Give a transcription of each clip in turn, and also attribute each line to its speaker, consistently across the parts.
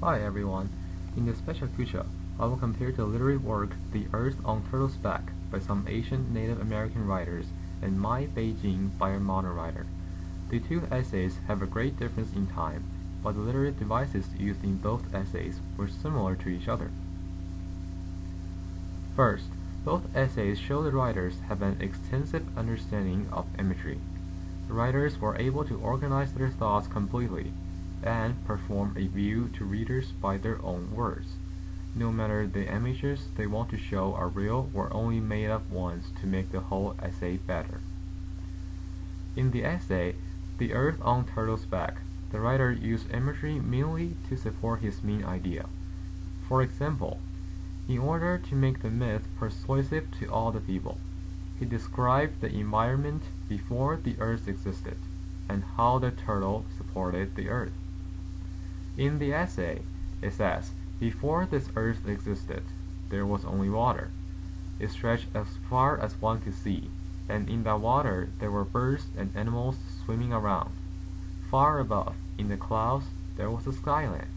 Speaker 1: Hi everyone. In this pecha-kucha, I will compare the literary work The Earth on Turtle's Back by some Asian Native American writers and My Beijing by a modern writer. The two essays have a great difference in time, but the literary devices used in both essays were similar to each other. First, both essays show the writers have an extensive understanding of imagery. The writers were able to organize their thoughts completely and perform a view to readers by their own words, no matter the images they want to show are real or only made up ones to make the whole essay better. In the essay, The Earth on Turtle's Back, the writer used imagery mainly to support his main idea. For example, in order to make the myth persuasive to all the people, he described the environment before the Earth existed, and how the turtle supported the Earth. In the essay, it says, before this Earth existed, there was only water. It stretched as far as one could see, and in that water there were birds and animals swimming around. Far above, in the clouds, there was a skyline.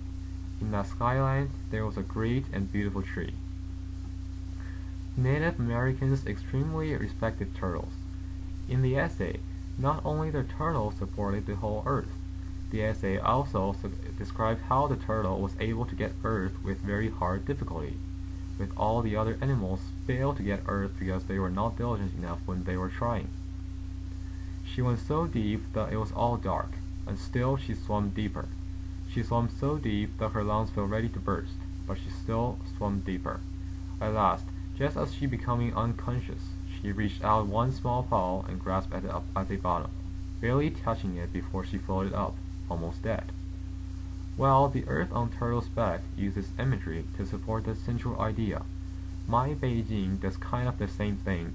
Speaker 1: In that skyline, there was a great and beautiful tree. Native Americans extremely respected turtles. In the essay, not only the turtle supported the whole Earth, the essay also described how the turtle was able to get Earth with very hard difficulty, with all the other animals failed to get Earth because they were not diligent enough when they were trying. She went so deep that it was all dark, and still she swam deeper. She swam so deep that her lungs felt ready to burst, but she still swam deeper. At last, just as she becoming unconscious, she reached out one small paw and grasped at the bottom, barely touching it before she floated up, almost dead. Well, The Earth on Turtle's Back uses imagery to support the central idea. My Beijing does kind of the same thing.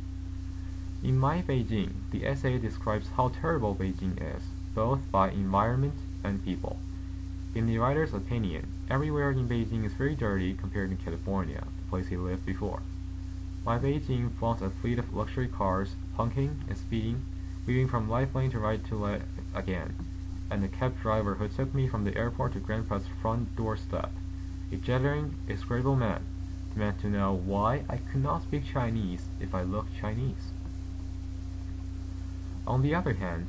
Speaker 1: In My Beijing, the essay describes how terrible Beijing is, both by environment and people. In the writer's opinion, everywhere in Beijing is very dirty compared to California, the place he lived before. My Beijing flaunts a fleet of luxury cars, honking and speeding, weaving from life lane to right again, and the cab driver who took me from the airport to Grandpa's front doorstep, a jittering, execrable man, demanded to know why I could not speak Chinese if I looked Chinese. On the other hand,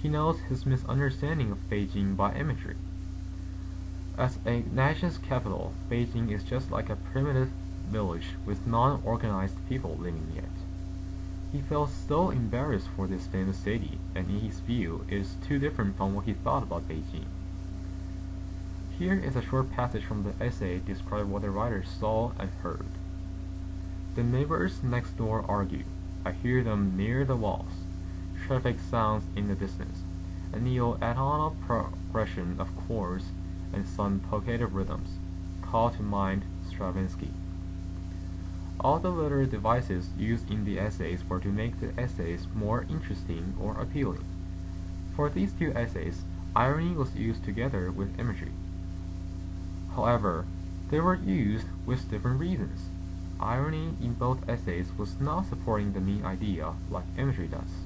Speaker 1: he notes his misunderstanding of Beijing by imagery. As a nation's capital, Beijing is just like a primitive village with non-organized people living in it. He felt so embarrassed for this famous city, and in his view, it is too different from what he thought about Beijing. Here is a short passage from the essay describing what the writer saw and heard. The neighbors next door argue. I hear them near the walls. Traffic sounds in the distance, a neo-atonal progression of chords and some polkative rhythms, call to mind Stravinsky. All the literary devices used in the essays were to make the essays more interesting or appealing. For these two essays, irony was used together with imagery. However, they were used with different reasons. Irony in both essays was not supporting the main idea like imagery does.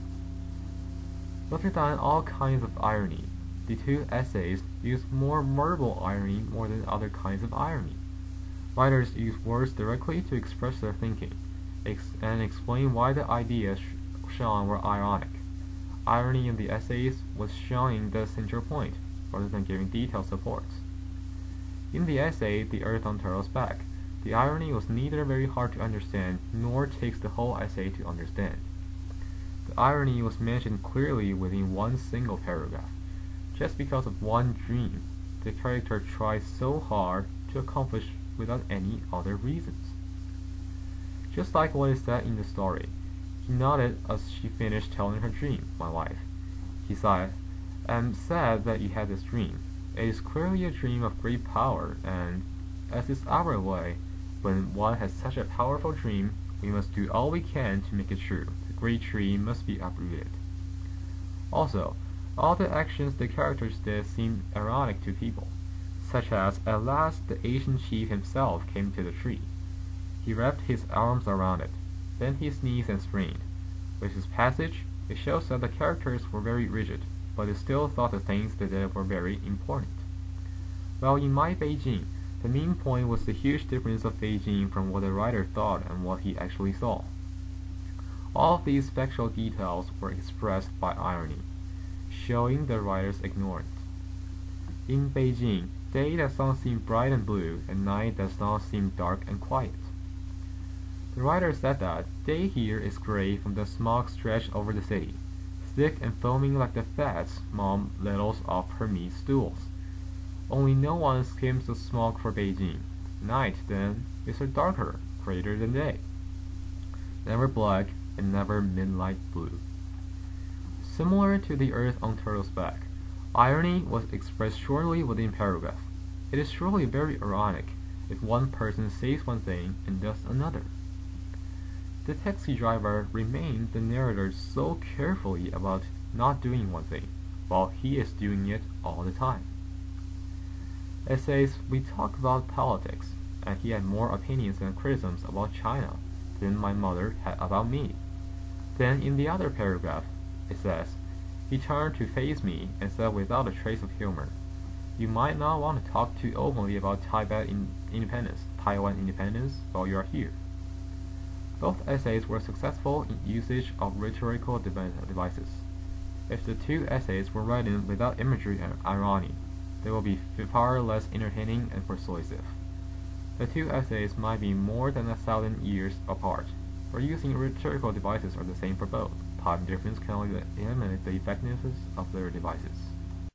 Speaker 1: Rather than all kinds of irony, the two essays used more verbal irony more than other kinds of irony. Writers use words directly to express their thinking, and explain why the ideas shown were ironic. Irony in the essays was showing the central point, rather than giving detailed supports. In the essay, The Earth on Turtle's Back, the irony was neither very hard to understand, nor takes the whole essay to understand. The irony was mentioned clearly within one single paragraph. Just because of one dream, the character tried so hard to accomplish without any other reasons. Just like what is said in the story, he nodded as she finished telling her dream, my wife. He sighed, I'm sad that you had this dream. It is clearly a dream of great power, and, as is our way, when one has such a powerful dream, we must do all we can to make it true. The great tree must be uprooted. Also, all the actions the characters did seemed ironic to people, such as at last the Asian chief himself came to the tree. He wrapped his arms around it, then he sneezed and sprained. With his passage, it shows that the characters were very rigid, but they still thought the things they did were very important. Well, in my Beijing, the main point was the huge difference of Beijing from what the writer thought and what he actually saw. All of these factual details were expressed by irony, showing the writer's ignorance. In Beijing, day does not seem bright and blue, and night does not seem dark and quiet. The writer said that day here is gray from the smog stretched over the city, thick and foaming like the fats mom littles off her meat stools. Only no one skims the smog for Beijing. Night, then, is a darker, greater than day. Never black and never midnight blue. Similar to the earth on Turtle's back, irony was expressed shortly within paragraph. It is surely very ironic if one person says one thing and does another. The taxi driver remained the narrator so carefully about not doing one thing, while he is doing it all the time. It says we talk about politics, and he had more opinions and criticisms about China than my mother had about me. Then in the other paragraph, it says, he turned to face me and said without a trace of humor, "You might not want to talk too openly about Taiwan independence while you are here." Both essays were successful in usage of rhetorical devices. If the two essays were written without imagery and irony, they will be far less entertaining and persuasive. The two essays might be more than 1,000 years apart, but using rhetorical devices are the same for both. Time difference can only eliminate the effectiveness of their devices.